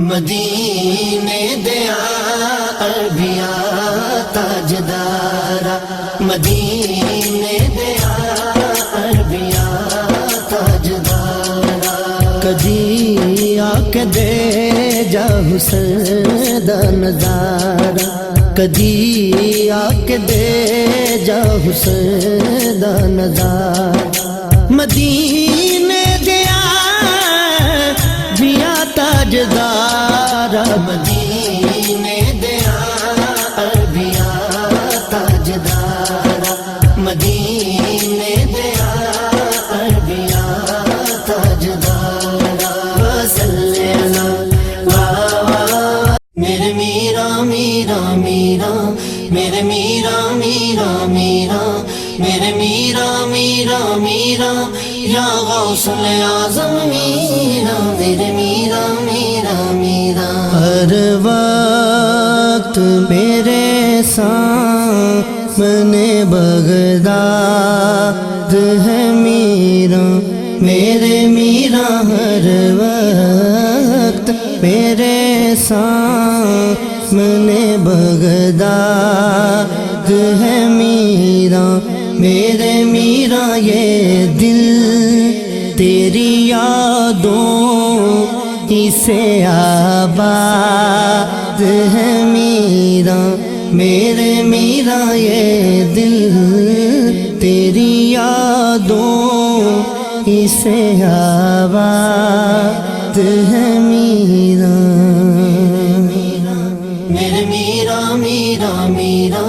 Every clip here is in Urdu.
مدینے دیا عربیا تاجدارا، مدینے دیا عربیا تاجدارا، کدی آ کے دے جا حسن دا نظارہ، کدی آ کے دے جا حسن دا نظارہ، مدینے دیا جیا تاجدارا، مدینے دیا عربیا تاجدارا، مدینے دیا عربیا تاجدارا، صلی اللہ میرے میرا میرا میرا، میرے میرا میرا میرا، میرے میرا میرا میرا، یا غوث الاعظم میرا، میرے میرا میرا میرا، ہر وقت میرے سامنے بغداد ہے میرا، میرے میرا ہر وقت میرے سامنے بغداد ہے میرا، میرے میرا یہ دل تیری یادوں سے آباد ہے میرا، میرے میرا یہ دل تیری یادوں سے آباد ہے میرا، میرے میرا میرا میرا،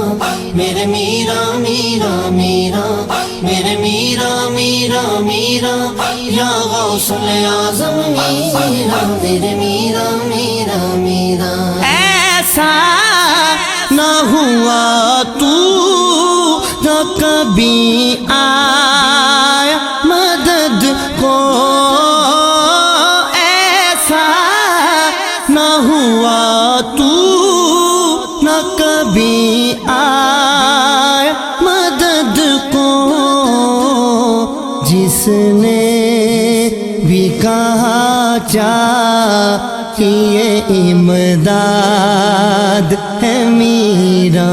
میرے میرا میرا میرا، میرے میرا میرا میرا، یا غوث الاعظم میرا، میرے میرا میرا میرا، ایسا نہ ہوا تو نہ کبھی آیا مدد کو، ایسا نہ ہوا تو نہ کبھی آیا مدد کو، جس نے بھی کہا چاہیے امداد ہے میرا،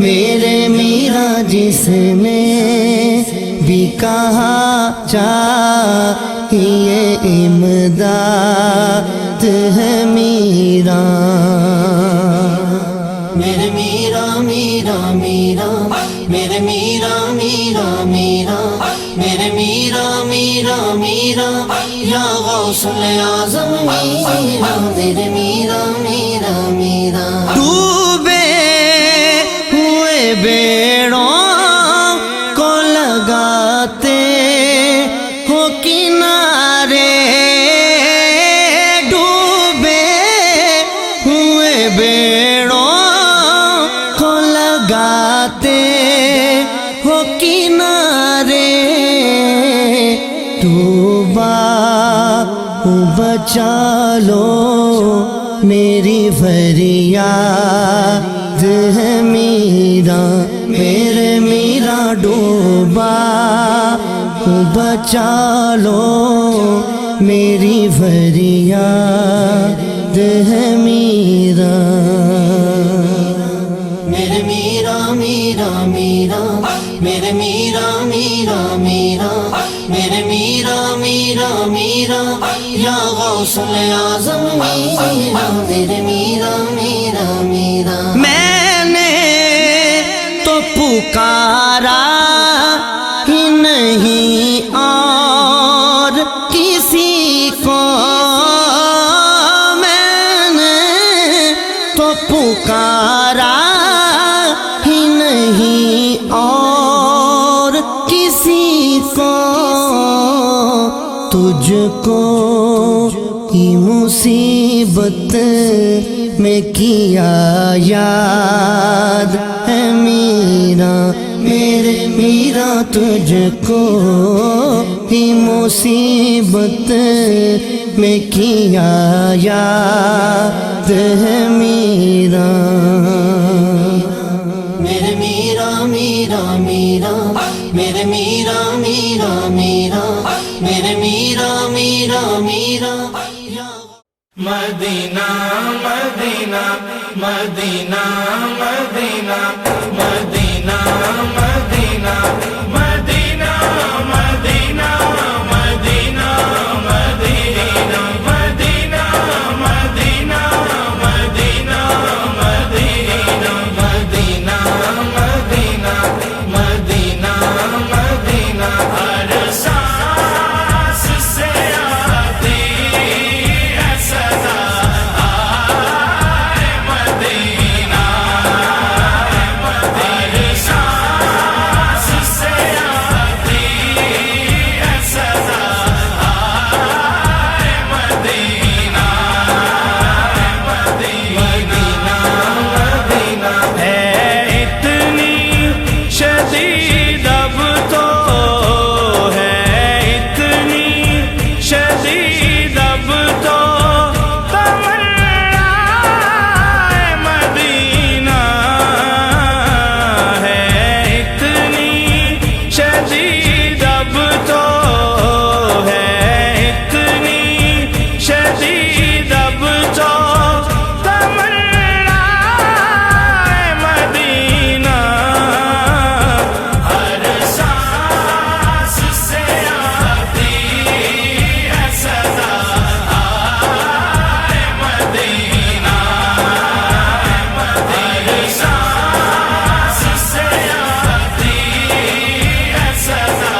میرے میرا جس نے بھی کہا چاہیے امداد ہے میرا، میرے میرا میرا میرا، میرے میرا میرا میرا، میرے میرا میرا میرا، یا غوث الاعظم میرا، میرے میرا میرا میرا، ڈوبے ہوئے بیڑوں کو لگاتے ہو کنارے، ڈوبے ہوئے بیڑوں کو لگاتے ہو کنارے، ڈوبا بچا لو میری فریاد ہے میرا، میرے میرا ڈوبا بچا لو میری فریاد ہے میرا، میرے میرا میرا میرا، میرے میرا میرا میرا، میرے میرا میرا میرا، یا غوث الاعظم میرا، میرے میرا میرا میرا، میں نے تو پکارا ہی نہیں اور کسی کو، میں نے تو پکارا ہی نہیں اور کسی کو، تجھ کو کی مصیبت میں کیا یاد ہے میرا، میرے میرا تجھ کو کی مصیبت میں کیا یاد ہے میرا، میرے میرا میرا میرا، میرے میرا میرا میرا، میرے میرا میرا میرا، مدینہ مدینہ مدینہ مدینہ مدینہ مدینہ مدینہ مدینہ مدینہ مدینہ مدینہ مدینہ مدینہ مدینہ مدینہ مدینہ مدینہ مدینہ ہر سانس سے آتی ہے صدا آئے مدینہ ہر سانس سے آتی ہے صدا آئے مدینہ مدینہ مدینہ ہے اتنی شدید اب تو ہے اتنی شدید اب تو تمنا مدینہ ہے اتنی شدید اب تو ہے اتنی شدید اب تو تمنا مدینہ ہر سانس سے آتی ہے صدا آئے مدینہ ہر سانس سے آتی ہے صدا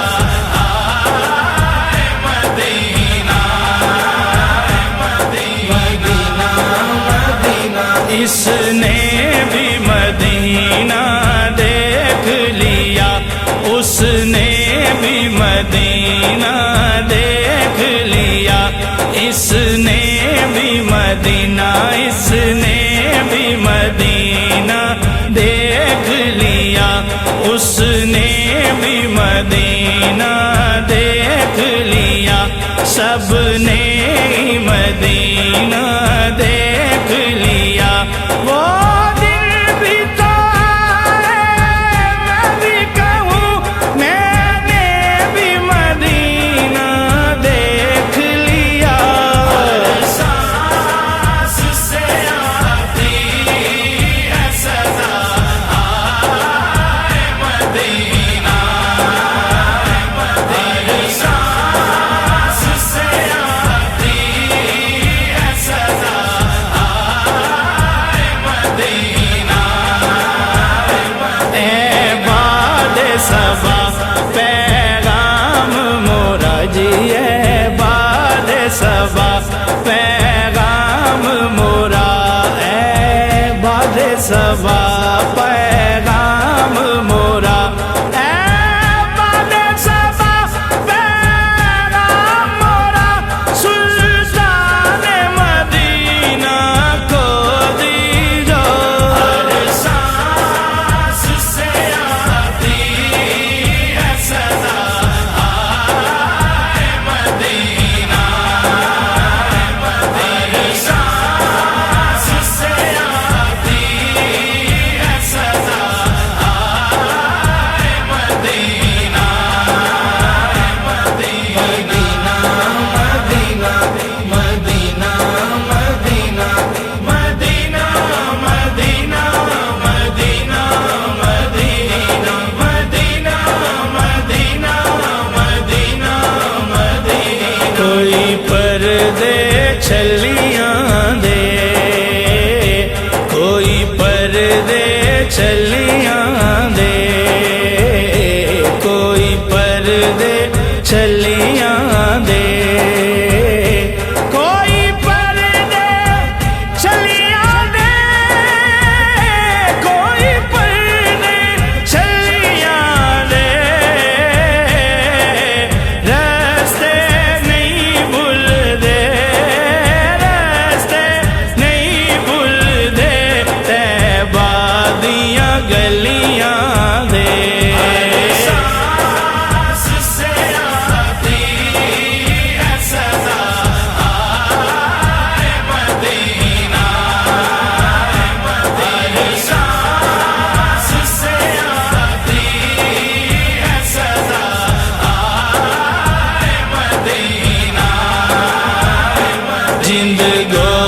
آئے مدینہ مدینہ مدینہ اس نے بھی مدینہ دیکھ لیا اس نے بھی مدینہ دیکھ لیا اس نے بھی مدینہ اس نے بھی مدینہ دیکھ لیا اس نے بھی مدینہ دیکھ لیا سب نے مدینہ دیکھ لیا وہ دن بھی تو ہے میں بھی کہوں میں نے بھی مدینہ دیکھ لیا ہر سانس سے آتی ہے صدا آئے مدینہ ہر سانس سے آتی ہے صدا آئے مدینہ اے باد صبا پیغام مورا جی اے باد صبا پیغام مورا اے باد صبا پیغام مورا اے باد صبا پیغام مورا سلطان مدینہ کو دیجو ہر سانس سے آتی ہے صدا آئے مدینہ ہر سانس سے آتی ہے صدا آئے مدینہ مدینہ مدینہ مدینہ مدینہ مدینہ مدینہ مدینہ مدینہ مدینہ مدینہ مدینہ مدینہ کوئی پردے چھلیاں دے کوئی پردے چھلیاں دے کوئی پردے چھلیاں دے کوئی پردے چھلیاں دے کوئی پردے چھلیاں دے راستے نہیں بھول دے راستے نہیں بھول دے طیبہ دیاں گلیاں دے سانس سے آتی ہے صدا آئے مدینہ ہر سانس سے آتی ہے صدا آئے مدینہ جند گو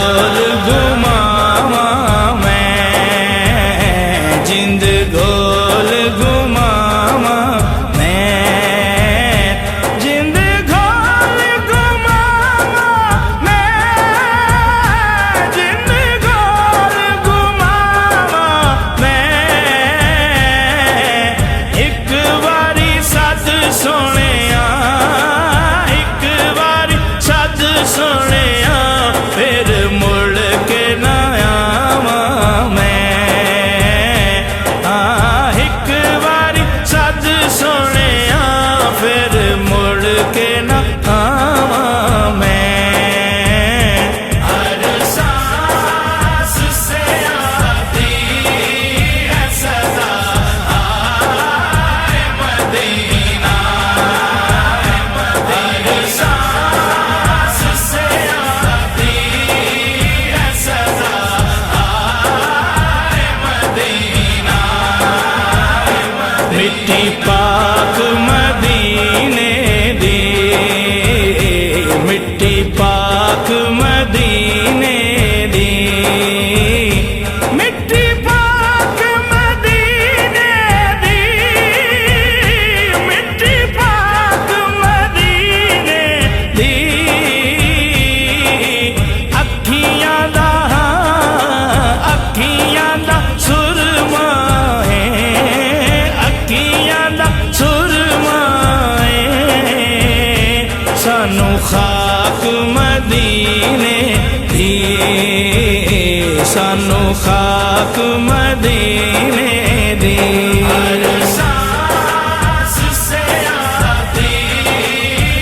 سانو خاک مدینے دی ہر سانس سے آتی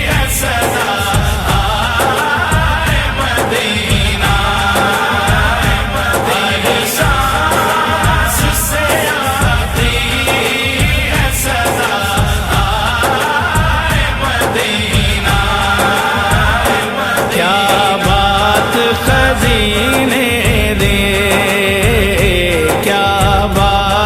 ہے صدا آئے مدینہ ہر سانس سے آتی ہے صدا آئے مدینہ کیا بات خزینے دے، کیا بات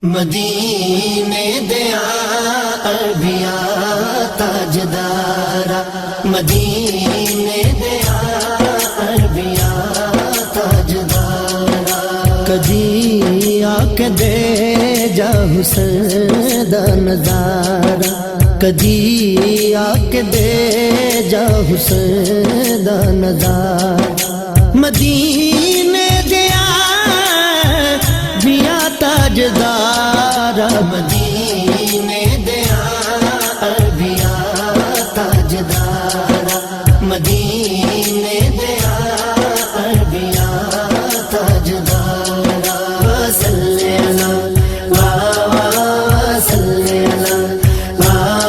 مدینے دیا عربیا تاجدارا مدینے دیا عربیا تاجدارا کدی آ کے دے جا حسن دا نظارہ کدی آ کے دے جا حسن دا نظارہ مدینے دیا بیا تاجدارا مدینے دیا عربیا تاجدارا مدینے دیا عربیا تاجدارا وصلی اللہ وصلی اللہ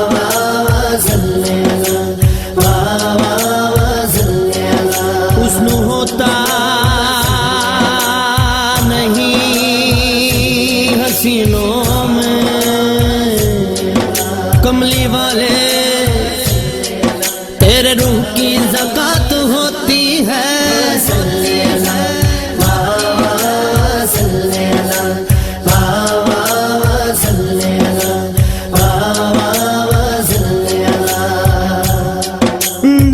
وصلی اللہ وصلی اللہ حسن ہوتا حسینوں میں کملی والے تیرے روح کی زکات ہوتی ہے صلی اللہ صلی اللہ صلی اللہ صلی اللہ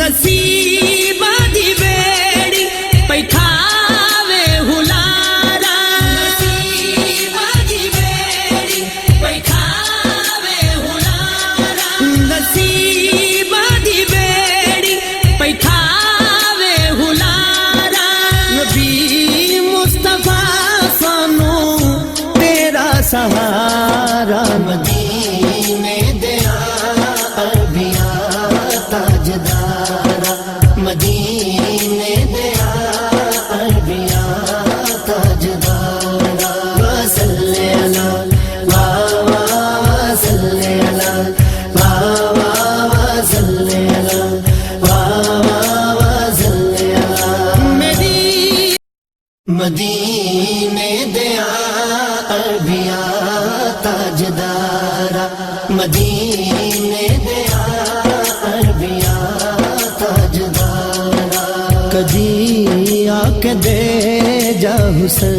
نصیب دی بیڑی پیکھاوے ہلارا نصیب دی بیڑی پیکھاوے ہلارا نبی مصطفیٰ سانو تیرا سہارا مدینے دیا عربیا تاجدارا مدینے دیا عربیا تاجدارا وصلی اللہ وصلی اللہ وصلی اللہ میری مدینے دیا عربیا تاجدارا مدینے دیا عربیا تاجدارا کدی آ کے دے جا حسن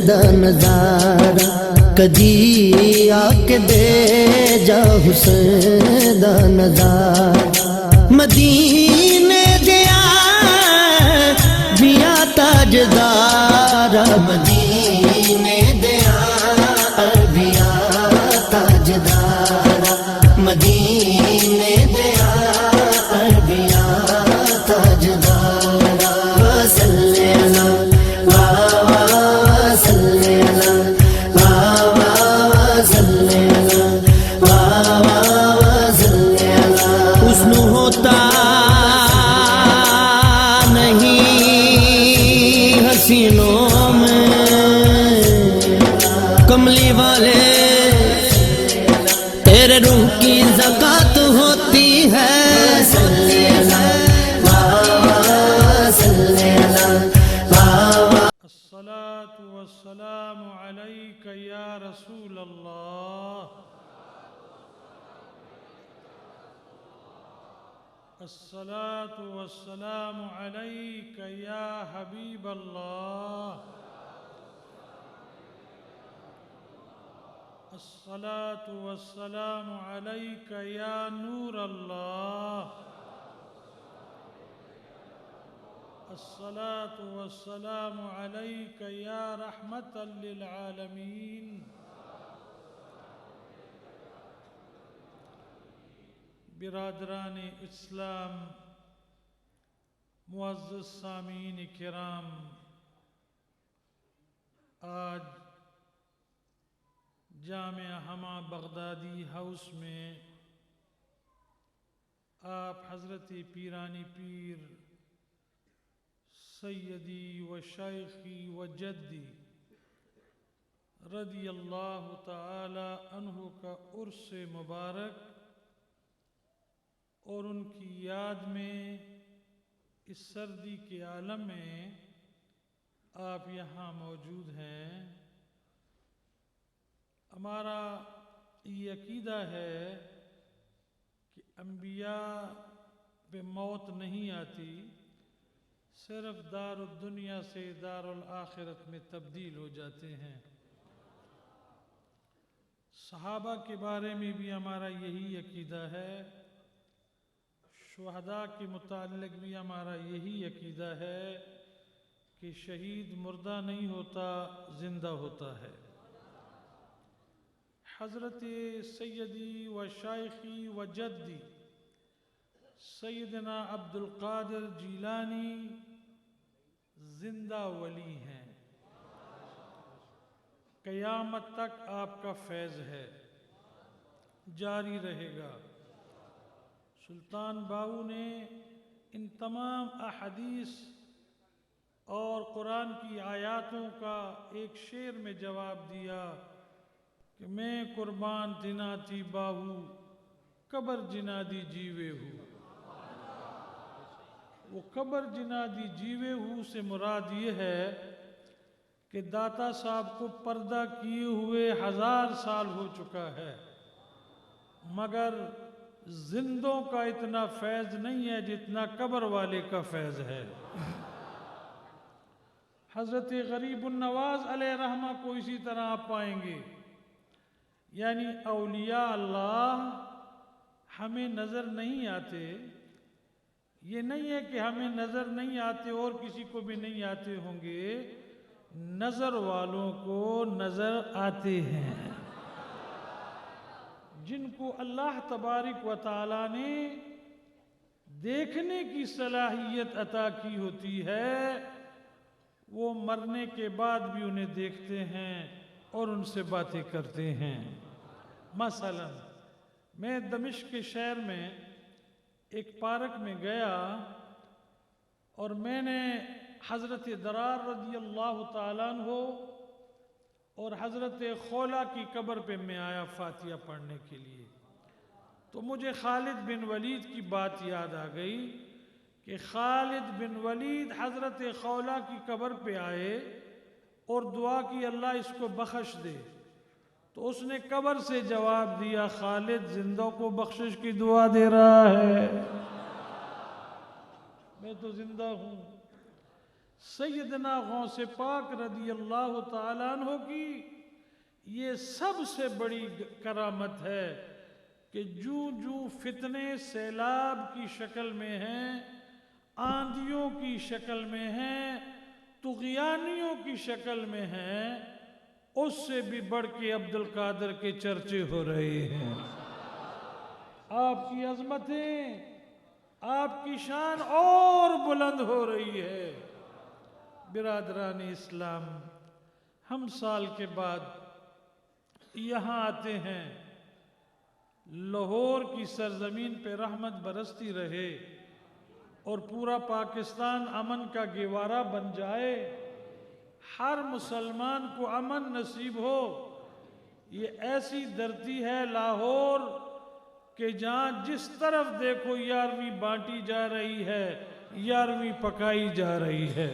دا نظارہ کدی آ کے دے جا حسن دا نظارہ مدینے دیا بیا تاجدارا مدینے دیا عربیا تاجدارا مدینے دیا عربیا تاجدارا وصلی اللہ وصلی اللہ وصلی اللہ حسن ہوتا حسینوں میں کملی والے تیرے روح کی زکات ہوتی ہے صلی اللہ صلی اللہ الصلاة والسلام عليك يا رسول الله الصلاة والسلام عليك يا حبيب الله الصلاة والسلام عليك يا نور الله الصلاة والسلام عليك يا رحمة للعالمين برادران اسلام معزز سامعین کرام آج جامعہ ہمہ بغدادی ہاؤس میں آپ حضرت پیرانی پیر سیدی و شیخی و جدی رضی اللہ تعالی عنہ کا عرس مبارک اور ان کی یاد میں اس سردی کے عالم میں آپ یہاں موجود ہیں. ہمارا یہ عقیدہ ہے کہ انبیاء پہ موت نہیں آتی، صرف دار الدنیا سے دار الآخرت میں تبدیل ہو جاتے ہیں. صحابہ کے بارے میں بھی ہمارا یہی عقیدہ ہے، شہداء کے متعلق بھی ہمارا یہی عقیدہ ہے کہ شہید مردہ نہیں ہوتا، زندہ ہوتا ہے۔ حضرت سیدی و شیخی و جدی سیدنا عبد القادر جیلانی زندہ ولی ہیں، قیامت تک آپ کا فیض ہے، جاری رہے گا۔ سلطان باہو نے ان تمام احادیث اور قرآن کی آیاتوں کا ایک شعر میں جواب دیا کہ میں قربان تناتی باہو قبر جنادی جیوے ہوں۔ وہ قبر جنادی جیوے ہوں سے مراد یہ ہے کہ داتا صاحب کو پردہ کیے ہوئے 1000 سال ہو چکا ہے، مگر زندوں کا اتنا فیض نہیں ہے جتنا قبر والے کا فیض ہے۔ حضرت غریب النواز علیہ رحمہ کو اسی طرح آپ پائیں گے، یعنی اولیاء اللہ ہمیں نظر نہیں آتے، یہ نہیں ہے کہ ہمیں نظر نہیں آتے اور کسی کو بھی نہیں آتے ہوں گے، نظر والوں کو نظر آتے ہیں۔ جن کو اللہ تبارک و تعالیٰ نے دیکھنے کی صلاحیت عطا کی ہوتی ہے، وہ مرنے کے بعد بھی انہیں دیکھتے ہیں اور ان سے باتیں کرتے ہیں۔ مثلا میں دمشق کے شہر میں ایک پارک میں گیا اور میں نے حضرت درار رضی اللہ تعالیٰ عنہ اور حضرت خولا کی قبر پہ میں آیا فاتحہ پڑھنے کے لیے، تو مجھے خالد بن ولید کی بات یاد آ گئی کہ خالد بن ولید حضرت خولا کی قبر پہ آئے اور دعا کی اللہ اس کو بخش دے، تو اس نے قبر سے جواب دیا خالد زندوں کو بخشش کی دعا دے رہا ہے، میں تو زندہ ہوں۔ سیدنا غوث پاک رضی اللہ تعالیٰ عنہ کی یہ سب سے بڑی کرامت ہے کہ جو فتنے سیلاب کی شکل میں ہیں، آندھیوں کی شکل میں ہیں، طغیانیوں کی شکل میں ہیں، اس سے بھی بڑھ کے عبد القادر کے چرچے ہو رہے ہیں۔ آپ کی عظمتیں، آپ کی شان اور بلند ہو رہی ہے۔ برادران اسلام، ہم سال کے بعد یہاں آتے ہیں، لاہور کی سرزمین پہ رحمت برستی رہے اور پورا پاکستان امن کا گہوارہ بن جائے، ہر مسلمان کو امن نصیب ہو۔ یہ ایسی دھرتی ہے لاہور کہ جہاں جس طرف دیکھو 11ویں بانٹی جا رہی ہے، 11ویں پکائی جا رہی ہے۔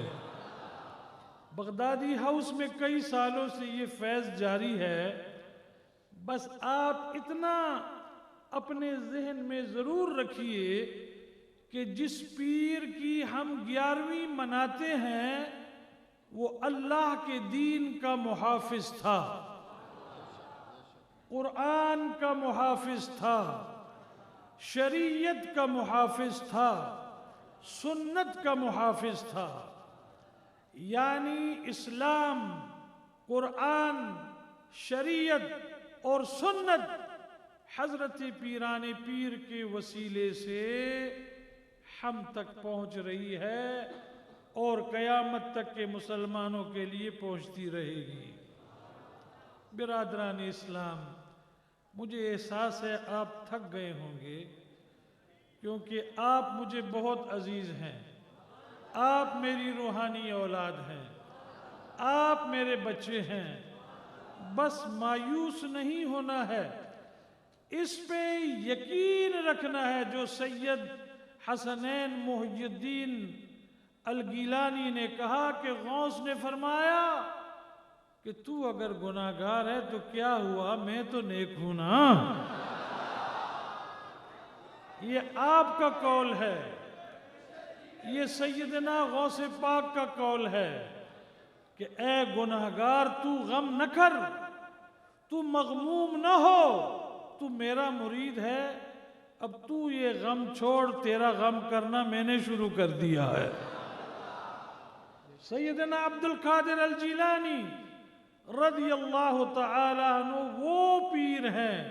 بغدادی ہاؤس میں کئی سالوں سے یہ فیض جاری ہے، بس آپ اتنا اپنے ذہن میں ضرور رکھیے کہ جس پیر کی ہم 11ویں مناتے ہیں وہ اللہ کے دین کا محافظ تھا، قرآن کا محافظ تھا، شریعت کا محافظ تھا، سنت کا محافظ تھا، یعنی اسلام، قرآن، شریعت اور سنت حضرت پیران پیر کے وسیلے سے ہم تک پہنچ رہی ہے اور قیامت تک کے مسلمانوں کے لیے پہنچتی رہے گی۔ برادران اسلام، مجھے احساس ہے آپ تھک گئے ہوں گے کیونکہ آپ مجھے بہت عزیز ہیں، آپ میری روحانی اولاد ہیں، آپ میرے بچے ہیں، بس مایوس نہیں ہونا ہے، اس پہ یقین رکھنا ہے جو سید حسنین محی الدین الگیلانی نے کہا کہ غوث نے فرمایا کہ تو اگر گناہگار ہے تو کیا ہوا، میں تو نیک ہوں نا۔ یہ آپ کا قول ہے، یہ سیدنا غوث پاک کا قول ہے کہ اے گناہگار تو غم نہ کر، تو مغموم نہ ہو، تو میرا مرید ہے، اب تو یہ غم چھوڑ، تیرا غم کرنا میں نے شروع کر دیا ہے۔ سیدنا عبد القادر الجیلانی رضی اللہ تعالی عنہ وہ پیر ہیں،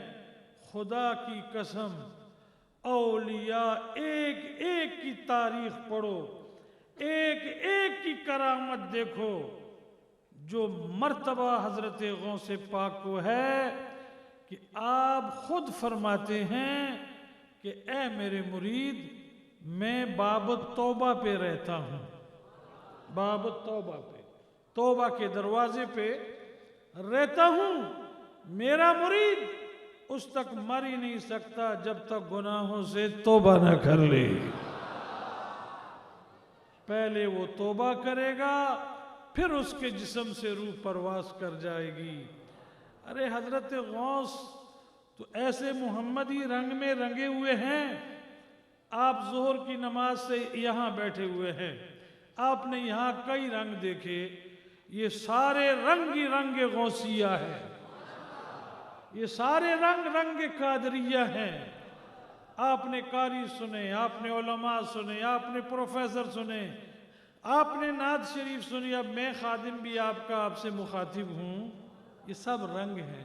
خدا کی قسم اولیاء ایک ایک کی تاریخ پڑھو، ایک ایک کی کرامت دیکھو، جو مرتبہ حضرت غوث پاک کو ہے کہ آپ خود فرماتے ہیں کہ اے میرے مرید، میں باب توبہ پہ رہتا ہوں، باب توبہ پہ، توبہ کے دروازے پہ رہتا ہوں، میرا مرید اس تک مر ہی نہیں سکتا جب تک گناہوں سے توبہ نہ کر لے۔ پہلے وہ توبہ کرے گا، پھر اس کے جسم سے روح پرواز کر جائے گی۔ ارے حضرت غوث تو ایسے محمدی رنگ میں رنگے ہوئے ہیں، آپ ظہر کی نماز سے یہاں بیٹھے ہوئے ہیں، آپ نے یہاں کئی رنگ دیکھے، یہ سارے رنگ ہی رنگ غوثیہ ہے، یہ سارے رنگ رنگ قادریہ ہیں۔ آپ نے قاری سنے، آپ نے علماء سنے، آپ نے پروفیسر سنے، آپ نے نعت شریف سنی، اب میں خادم بھی آپ کا، آپ سے مخاطب ہوں، یہ سب رنگ ہیں،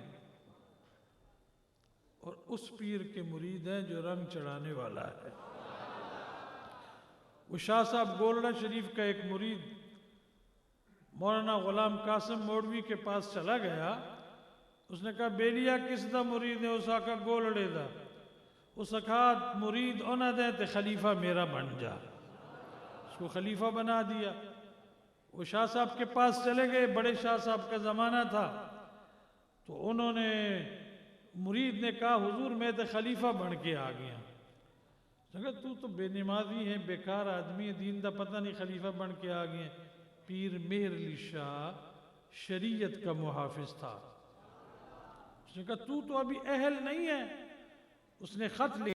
اور اس پیر کے مرید ہیں جو رنگ چڑھانے والا ہے۔ وہ شاہ صاحب گولڑا شریف کا ایک مرید مولانا غلام قاسم مولوی کے پاس چلا گیا، اس نے کہا بیلیا کس دا مرید ہے؟ اس آقا گولڑے دا۔ اس اکھا مرید انہ دے تے خلیفہ میرا بن جا، اس کو خلیفہ بنا دیا۔ وہ شاہ صاحب کے پاس چلے گئے، بڑے شاہ صاحب کا زمانہ تھا، تو انہوں نے مرید نے کہا حضور میں تے خلیفہ بن کے آ گیا۔ کہا تو بے نمازی ہے، بیکار آدمی ہے، دین دا پتہ نہیں، خلیفہ بن کے آ گئے۔ پیر مہر علی شاہ شریعت کا محافظ تھا، اس نے کہا تو ابھی اہل نہیں ہے۔ اس نے خط لکھا